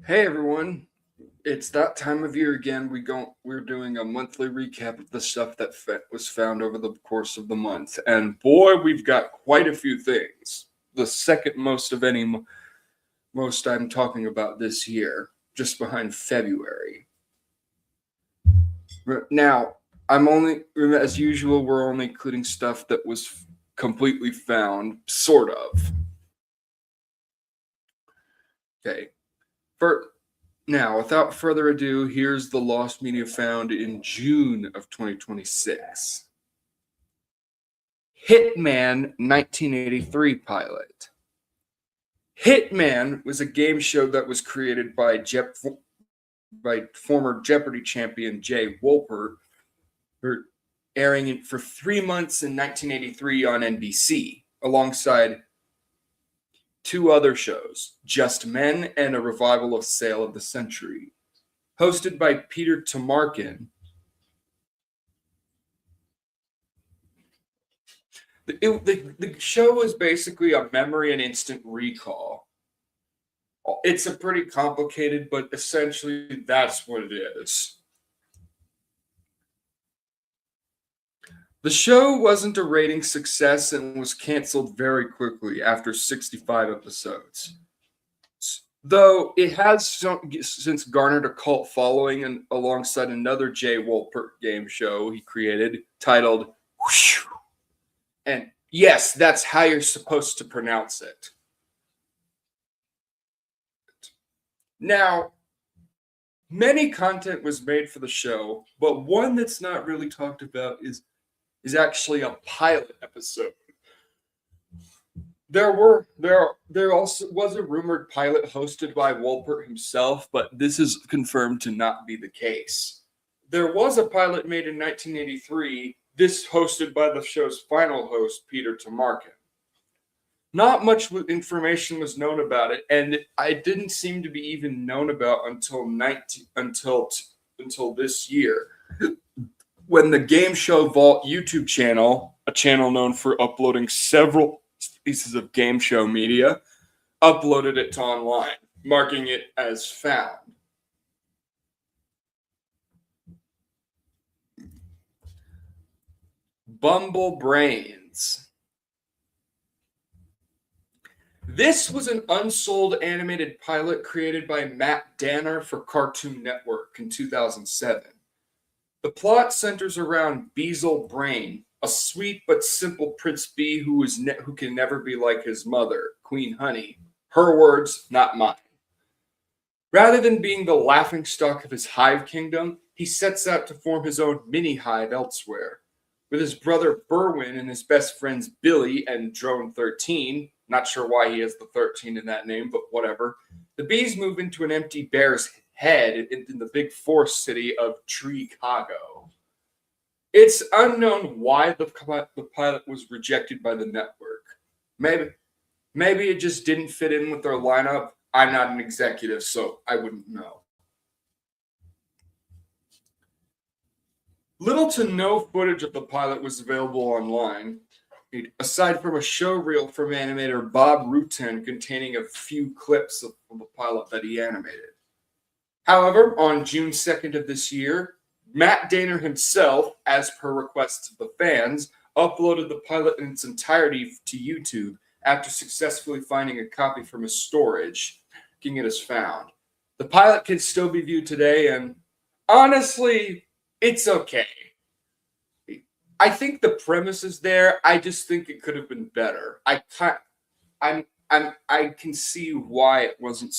Hey everyone, it's that time of year again. We're doing a monthly recap of the stuff that was found over the course of the month, and boy, we've got quite a few things. The second most of most I'm talking about this year, just behind February. Now, I'm only as usual. We're only including stuff that was completely found, sort of. Okay. For Now, without further ado, here's the lost media found in June of 2026. Hitman 1983 pilot. Hitman was a game show that was created by former Jeopardy champion Jay Wolpert, airing it for 3 months in 1983 on NBC, alongside two other shows, Just Men and a revival of Sale of the Century. Hosted by Peter Tamarkin, the show is basically a memory and instant recall. It's a pretty complicated, but essentially that's what it is. The show wasn't a rating success and was canceled very quickly after 65 episodes. Though it has since garnered a cult following and alongside another Jay Wolpert game show he created titled Whoosh. And yes, that's how you're supposed to pronounce it. Now, many content was made for the show, but one that's not really talked about is actually a pilot episode. There also was a rumored pilot hosted by Wolpert himself, but this is confirmed to not be the case. There was a pilot made in 1983, this hosted by the show's final host, Peter Tamarkin. Not much information was known about it, and I didn't seem to be even known about until this year, when the Game Show Vault YouTube channel, a channel known for uploading several pieces of game show media, uploaded it to online, marking it as found. Bumble Brains. This was an unsold animated pilot created by Matt Danner for Cartoon Network in 2007. The plot centers around Beezle Brain, a sweet but simple Prince Bee who can never be like his mother, Queen Honey. Her words, not mine. Rather than being the laughingstock of his hive kingdom, he sets out to form his own mini hive elsewhere. With his brother Berwin and his best friends Billy and Drone 13, not sure why he has the 13 in that name, but whatever, the bees move into an empty bear's head in the big forest city of Chicago. It's unknown why the pilot was rejected by the network. Maybe maybe it just didn't fit in with their lineup. I'm not an executive, so I wouldn't know. Little to no footage of the pilot was available online, aside from a show reel from animator Bob Rutan containing a few clips of the pilot that he animated. However, on June 2nd of this year, Matt Danner himself, as per requests of the fans, uploaded the pilot in its entirety to YouTube after successfully finding a copy from his storage, making it as found. The pilot can still be viewed today, and honestly, it's okay. I think the premise is there. I just think it could have been better. I can see why it wasn't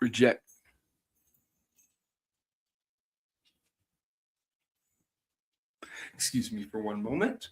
rejected. Excuse me for one moment.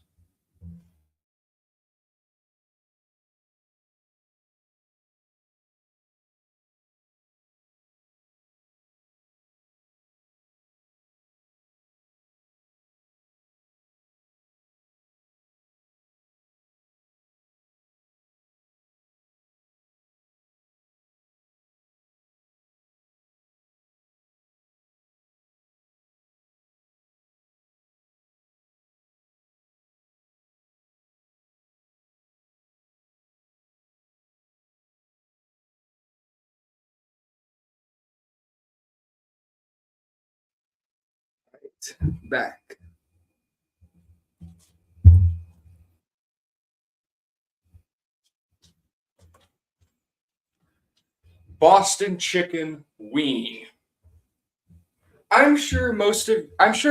Back. Boston Chicken Ween. I'm sure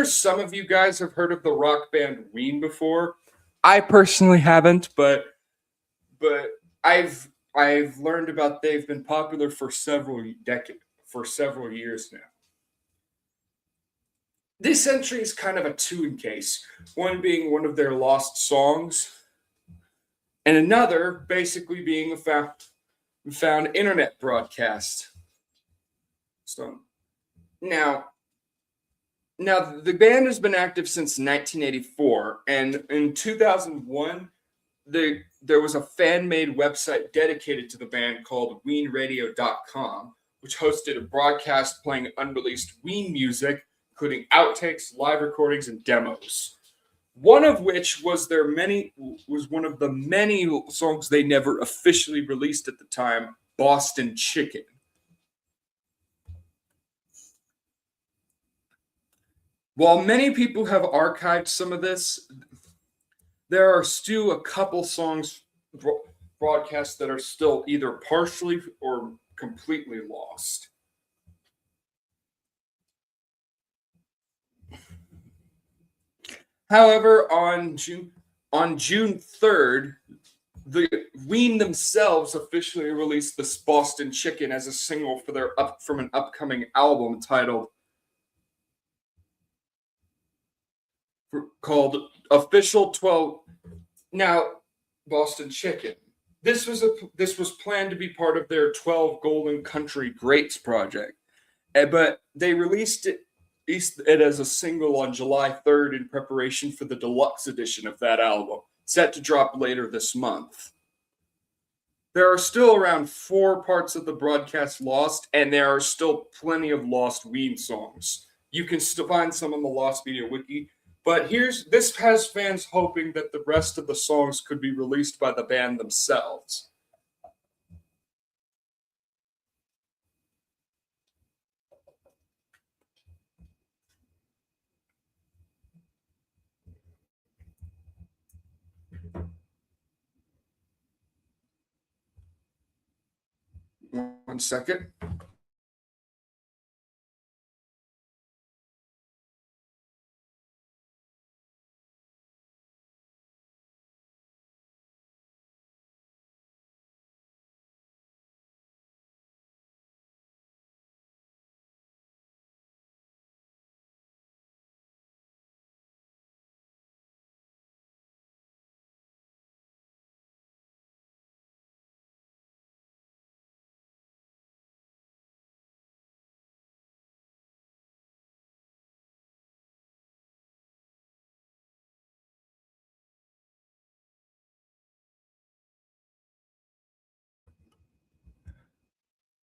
some of you guys have heard of the rock band Ween before. I personally haven't, but I've learned about they've been popular for several years now. This entry is kind of a two case, one being one of their lost songs, and another basically being a found internet broadcast. So now the band has been active since 1984, and in 2001 there was a fan-made website dedicated to the band called WeenRadio.com, which hosted a broadcast playing unreleased Ween music, including outtakes, live recordings, and demos. One of which was one of the many songs they never officially released at the time, Boston Chicken. While many people have archived some of this, there are still a couple songs broadcast that are still either partially or completely lost. However, on June 3rd, the Ween themselves officially released this Boston Chicken as a single from an upcoming album called Official 12. Now, Boston Chicken. This was planned to be part of their 12 Golden Country Greats project, but they released it as a single on July 3rd in preparation for the deluxe edition of that album, set to drop later this month. There are still around 4 parts of the broadcast lost, and there are still plenty of lost Ween songs. You can still find some on the Lost Media Wiki, but this has fans hoping that the rest of the songs could be released by the band themselves. One second.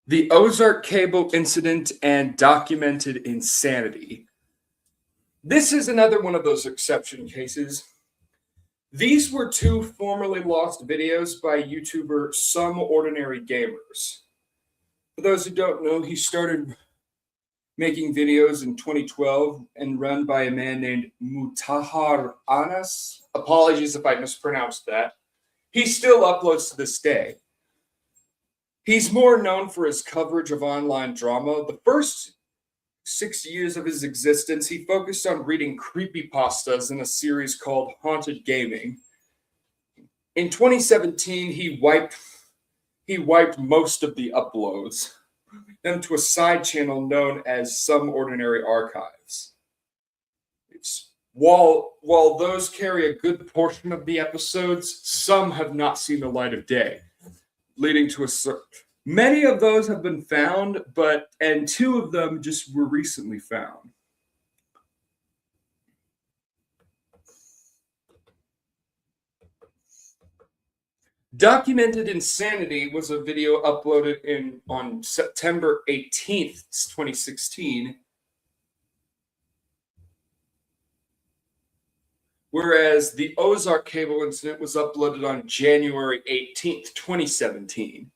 The Ozark Cable Incident and Documented Insanity. This is another one of those exception cases. These were 2 formerly lost videos by YouTuber Some Ordinary Gamers. For those who don't know, he started making videos in 2012 and run by a man named Mutahar Anas. Apologies if I mispronounced that. He still uploads to this day. He's more known for his coverage of online drama. The first 6 years of his existence, he focused on reading creepypastas in a series called Haunted Gaming. In 2017, he wiped most of the uploads, them to a side channel known as Some Ordinary Archives. While those carry a good portion of the episodes, some have not seen the light of day, leading to a search. Many of those have been found, and 2 of them just were recently found. Documented Insanity was a video uploaded on September 18th, 2016, whereas the Ozark Cable Incident was uploaded on January 18th, 2017.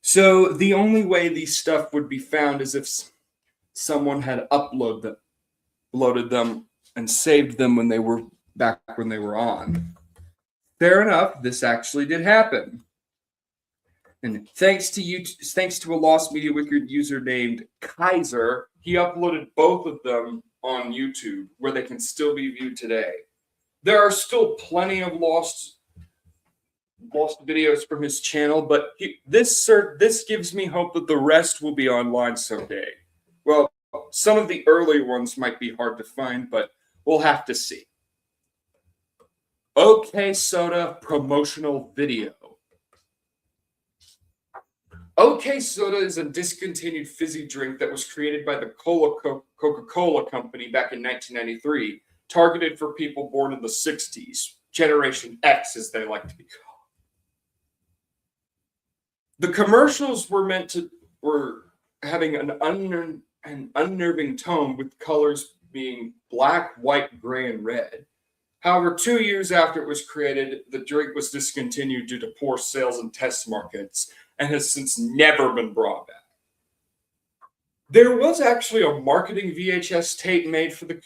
So the only way these stuff would be found is if someone had uploaded them. uploaded them and saved them when they were on. Fair enough, this actually did happen. And thanks to a Lost Media Wicked user named Kaiser, he uploaded both of them on YouTube, where they can still be viewed today. There are still plenty of lost videos from his channel, but this gives me hope that the rest will be online someday. Well, some of the early ones might be hard to find, but we'll have to see. OK Soda promotional video. OK Soda is a discontinued fizzy drink that was created by the Coca-Cola Company back in 1993, targeted for people born in the 60s, Generation X as they like to be called. The commercials were having an unnerving tone, with colors being black, white, gray, and red. However, 2 years after it was created, the drink was discontinued due to poor sales in test markets and has since never been brought back. There was actually a marketing VHS tape made for it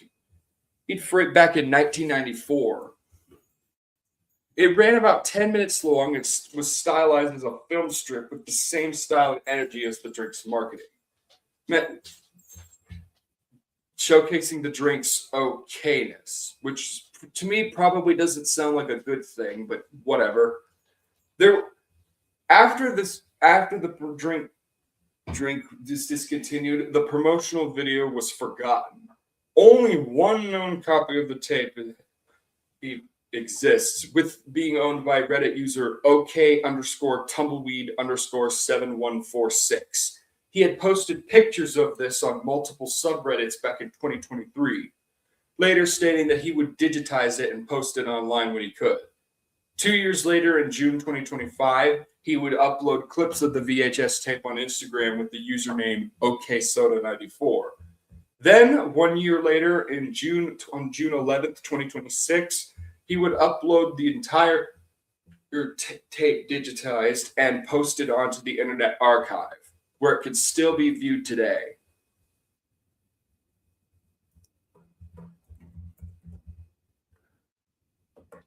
back in 1994. It ran about 10 minutes long and was stylized as a film strip with the same style and energy as the drink's marketing, showcasing the drink's okayness, which to me probably doesn't sound like a good thing, but whatever. After the drink is discontinued, the promotional video was forgotten. Only one known copy of the tape exists, with being owned by Reddit user OK_tumbleweed_7146. He had posted pictures of this on multiple subreddits back in 2023, later stating that he would digitize it and post it online when he could. 2 years later, in June 2025, he would upload clips of the VHS tape on Instagram with the username OKSoda94. Then, 1 year later, on June 11th, 2026, he would upload the entire tape digitized and posted onto the Internet Archive, where it can still be viewed today.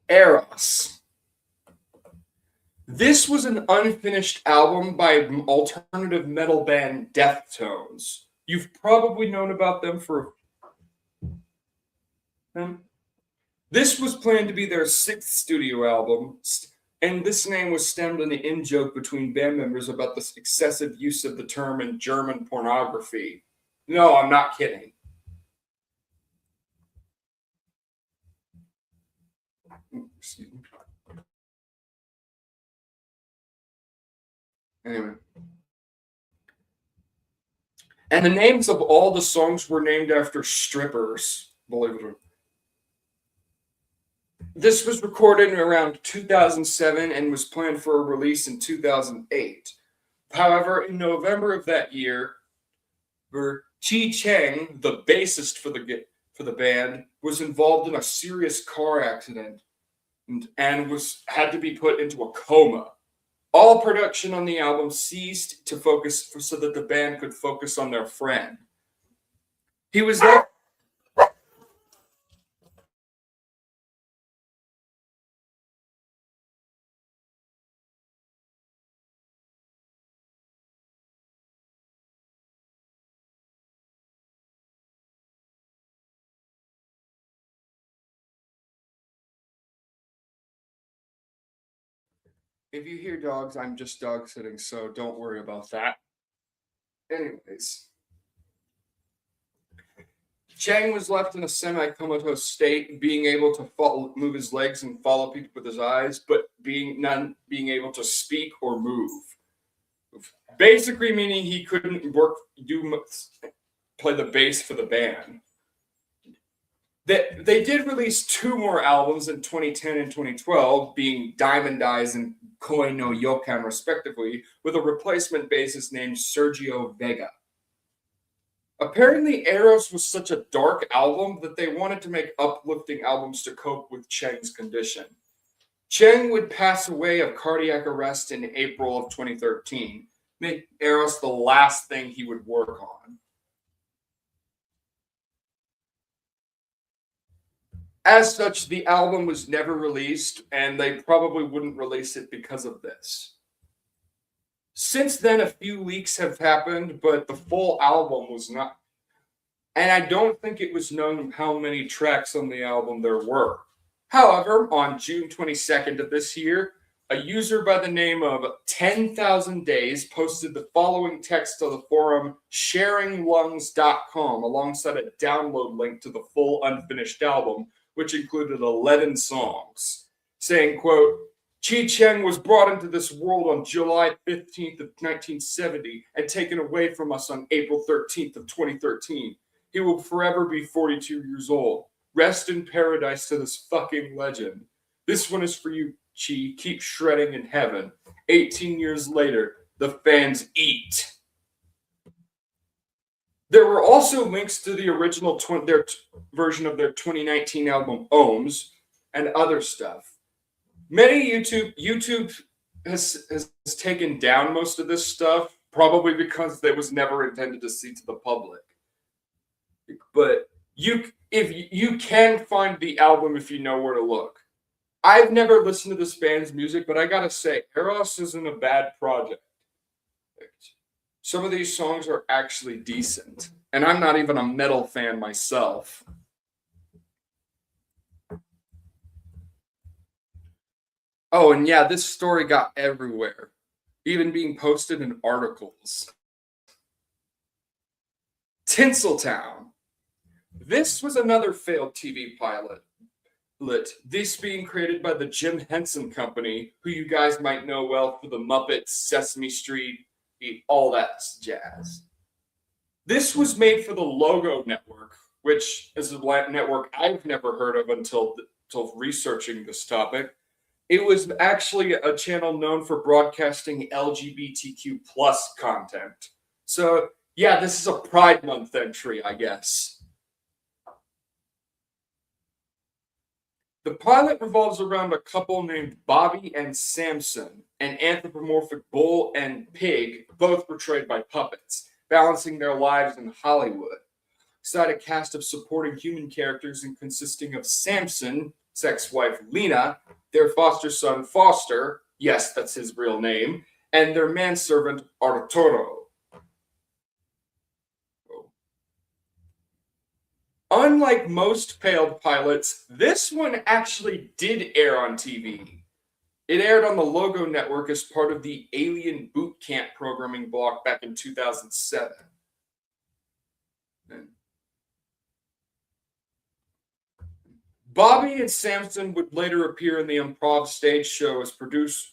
Eros. This was an unfinished album by alternative metal band Deftones. You've probably known about them for... This was planned to be their 6th studio album, and this name was stemmed on the in-joke between band members about the excessive use of the term in German pornography. No, I'm not kidding. Excuse me. Anyway. And the names of all the songs were named after strippers, believe it or not. This was recorded in around 2007 and was planned for a release in 2008. However, in November of that year, Chi Cheng, the bassist for the band, was involved in a serious car accident and had to be put into a coma. All production on the album ceased so that the band could focus on their friend. He was there. If you hear dogs, I'm just dog sitting, so don't worry about that. Anyways, Chang was left in a semi-comatose state, being able to move his legs and follow people with his eyes, but not being able to speak or move. Basically meaning he couldn't play the bass for the band. They did release 2 more albums in 2010 and 2012, being Diamond Eyes and Koi no Yokan, respectively, with a replacement bassist named Sergio Vega. Apparently, Eros was such a dark album that they wanted to make uplifting albums to cope with Cheng's condition. Cheng would pass away of cardiac arrest in April of 2013, making Eros the last thing he would work on. As such, the album was never released, and they probably wouldn't release it because of this. Since then, a few leaks have happened, but the full album was not. And I don't think it was known how many tracks on the album there were. However, on June 22nd of this year, a user by the name of 10,000 Days posted the following text to the forum sharinglungs.com alongside a download link to the full unfinished album, which included 11 songs, saying, quote, Chi Cheng was brought into this world on July 15th of 1970 and taken away from us on April 13th of 2013. He will forever be 42 years old. Rest in paradise to this fucking legend. This one is for you, Chi. Keep shredding in heaven. 18 years later, the fans eat. There were also links to the original version of their 2019 album Ohms and other stuff. Many YouTube has taken down most of this stuff, probably because it was never intended to see to the public. But if you can find the album if you know where to look. I've never listened to this band's music, but I gotta say, Eros isn't a bad project. Some of these songs are actually decent, and I'm not even a metal fan myself. Oh, and yeah, this story got everywhere, even being posted in articles. Tinseltown. This was another failed TV pilot. This being created by the Jim Henson Company, who you guys might know well for the Muppets, Sesame Street, all that jazz. This was made for the Logo Network, which is a network I've never heard of until researching this topic. It was actually a channel known for broadcasting LGBTQ plus content. So, yeah, this is a Pride Month entry, I guess. The pilot revolves around a couple named Bobby and Samson, an anthropomorphic bull and pig, both portrayed by puppets, balancing their lives in Hollywood. Alongside a cast of supporting human characters and consisting of Samson, sex wife Lena, their foster son Foster, yes, that's his real name, and their manservant Arturo. Unlike most failed pilots, this one actually did air on TV. It aired on the Logo Network as part of the Alien Boot Camp programming block back in 2007. Bobby and Samson would later appear in the improv stage show as producers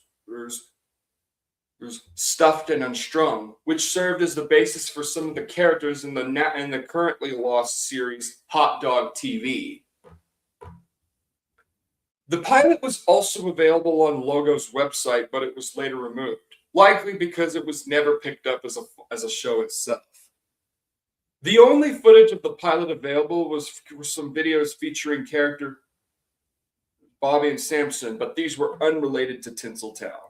Stuffed and Unstrung, which served as the basis for some of the characters in the currently lost series Hot Dog TV. The pilot was also available on Logo's website, but it was later removed, likely because it was never picked up as a show itself. The only footage of the pilot available were some videos featuring character Bobby and Samson, but these were unrelated to Tinseltown.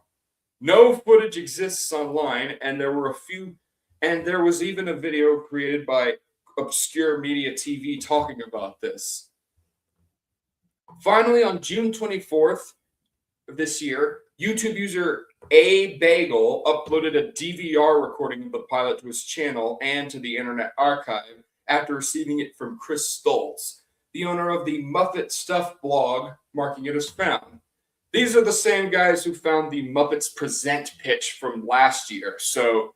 No footage exists online, and there was even a video created by Obscure Media TV talking about this. Finally, on June 24th of this year, YouTube user A Bagel uploaded a DVR recording of the pilot to his channel and to the Internet Archive after receiving it from Chris Stoltz, the owner of the Muppet Stuff blog, marking it as found. These are the same guys who found the Muppets Present pitch from last year. So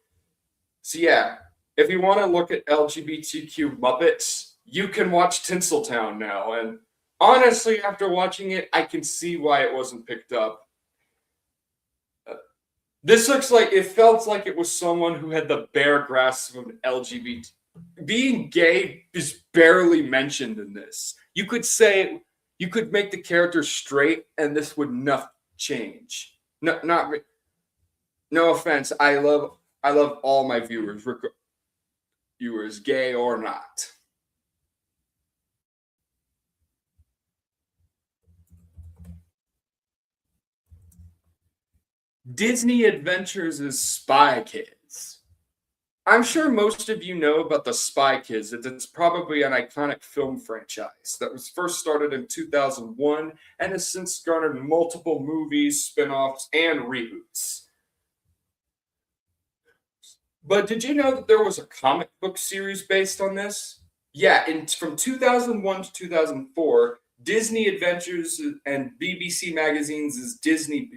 yeah, if you want to look at LGBTQ Muppets, you can watch Tinseltown now. And honestly, after watching it, I can see why it wasn't picked up. This felt like it was someone who had the bare grasp of an LGBT. Being gay is barely mentioned in this. You could make the character straight, and this would not change. No offense. I love all my viewers, gay or not. Disney Adventures is Spy Kids. I'm sure most of you know about the Spy Kids. It's probably an iconic film franchise that was first started in 2001 and has since garnered multiple movies, spin offs, and reboots. But did you know that there was a comic book series based on this? Yeah, from 2001 to 2004, Disney Adventures and BBC Magazine's Disney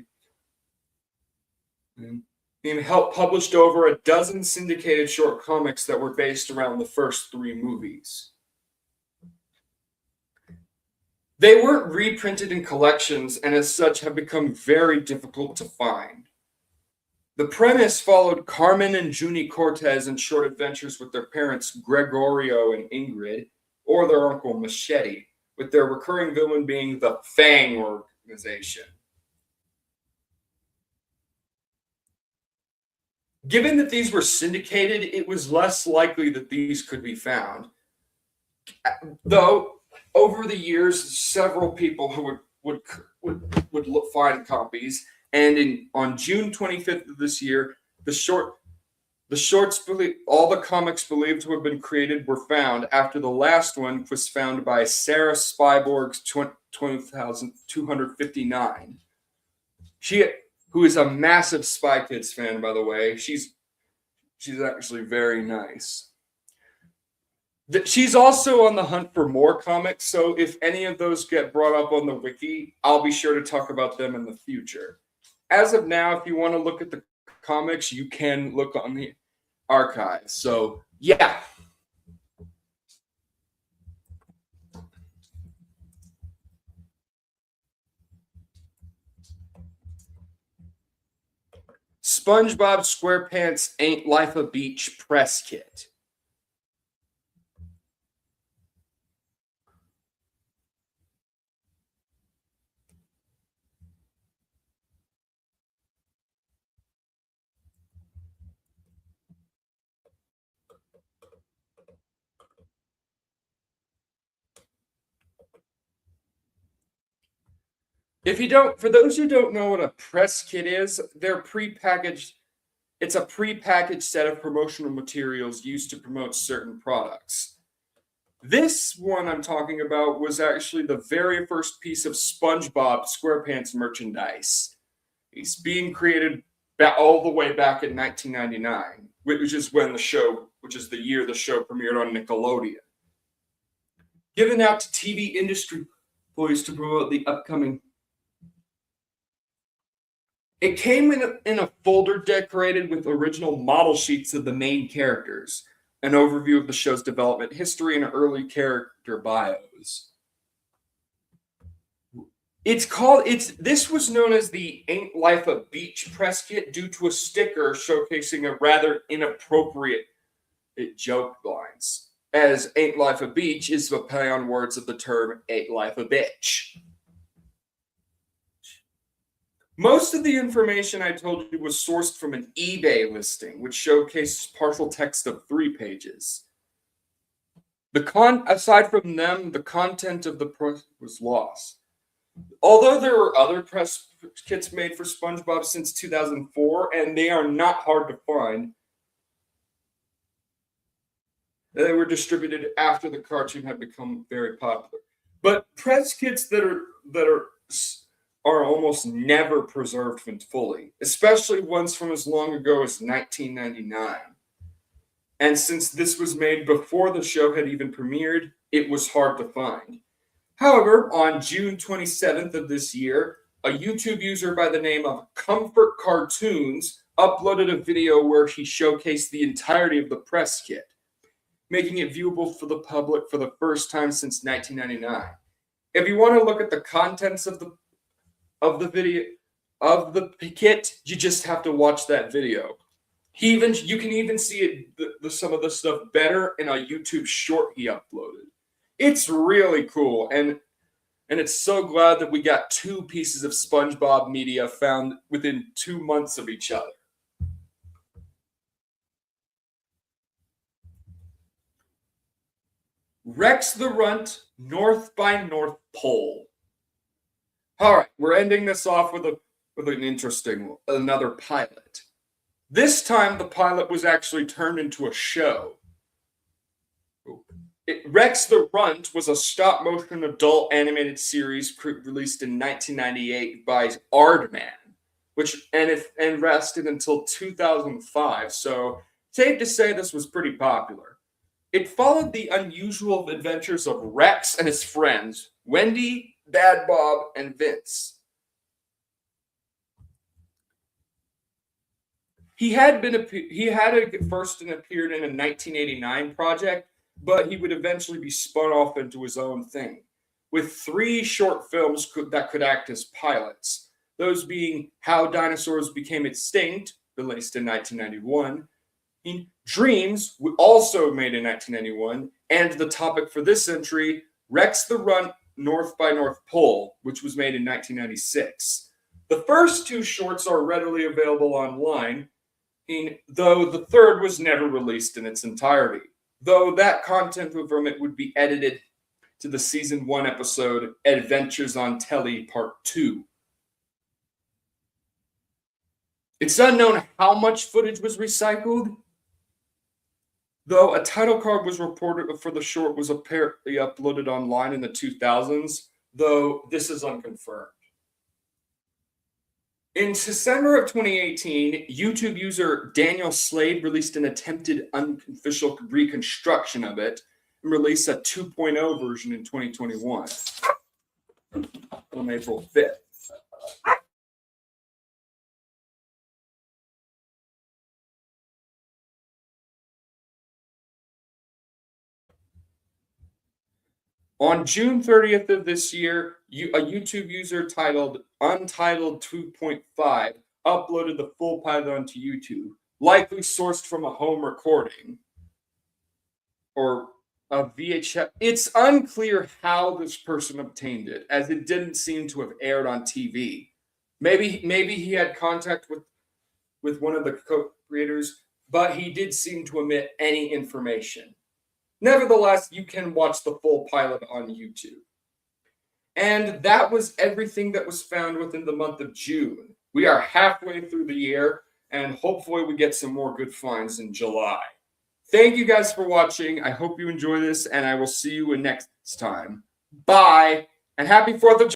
helped published over a dozen syndicated short comics that were based around the first three movies. They weren't reprinted in collections and as such have become very difficult to find. The premise followed Carmen and Junie Cortez in short adventures with their parents Gregorio and Ingrid, or their uncle Machete, with their recurring villain being the Fang organization. Given that these were syndicated, it was less likely that these could be found. Though, over the years, several people who would find copies, and on June 25th of this year, all the comics believed to have been created were found after the last one was found by Sarah Spyborg's 20,259. Who is a massive Spy Kids fan, by the way. She's actually very nice. She's also on the hunt for more comics, so if any of those get brought up on the wiki, I'll be sure to talk about them in the future. As of now, if you want to look at the comics, you can look on the archive. So, yeah. SpongeBob SquarePants Ain't Life a Beach press kit. For those who don't know what a press kit is, they're prepackaged. It's a prepackaged set of promotional materials used to promote certain products. This one I'm talking about was actually the very first piece of SpongeBob SquarePants merchandise. It's being created all the way back in 1999, which is the year the show premiered on Nickelodeon. Given out to TV industry employees to promote the upcoming. It came in a folder decorated with original model sheets of the main characters, an overview of the show's development history, and early character bios. This was known as the Ain't Life a Beach press kit due to a sticker showcasing a rather inappropriate joke lines, as Ain't Life a Beach is a play on words of the term Ain't Life a Bitch. Most of the information I told you was sourced from an eBay listing, which showcases partial text of 3 pages. Aside from them, the content of the press was lost. Although there were other press kits made for SpongeBob since 2004, and they are not hard to find, they were distributed after the cartoon had become very popular. But press kits that are almost never preserved fully, especially ones from as long ago as 1999. And since this was made before the show had even premiered, it was hard to find. However, on June 27th of this year, a YouTube user by the name of Comfort Cartoons uploaded a video where he showcased the entirety of the press kit, making it viewable for the public for the first time since 1999. If you want to look at the contents of the video of the kit, you just have to watch that video. You can even see some of the stuff better in a YouTube short he uploaded. It's really cool, and it's so glad that we got 2 pieces of SpongeBob media found within 2 months of each other. Rex the Runt, North by North Pole. All right, we're ending this off with another pilot. This time, the pilot was actually turned into a show. Rex the Runt was a stop-motion adult animated series released in 1998 by Aardman, which lasted until 2005. So safe to say this was pretty popular. It followed the unusual adventures of Rex and his friends, Wendy, Bad Bob, and Vince. He had first appeared in a 1989 project, but he would eventually be spun off into his own thing, with 3 short films that could act as pilots. Those being How Dinosaurs Became Extinct, released in 1991, Dreams, also made in 1991, and the topic for this entry, Rex the Runt, North by North Pole, which was made in 1996. The first 2 shorts are readily available online, though the third was never released in its entirety, though that content from it would be edited to the Season 1 episode, Adventures on Telly Part 2. It's unknown how much footage was recycled, though a title card was reported for the short was apparently uploaded online in the 2000s, though this is unconfirmed. In December of 2018, YouTube user Daniel Slade released an attempted unofficial reconstruction of it and released a 2.0 version in 2021 on April 5th. On June 30th of this year, a YouTube user titled Untitled 2.5 uploaded the full pilot onto YouTube, likely sourced from a home recording or a VHS. It's unclear how this person obtained it, as it didn't seem to have aired on TV. Maybe he had contact with one of the co-creators, but he did seem to omit any information. Nevertheless, you can watch the full pilot on YouTube. And that was everything that was found within the month of June. We are halfway through the year, and hopefully we get some more good finds in July. Thank you guys for watching. I hope you enjoy this, and I will see you next time. Bye, and happy 4th of July.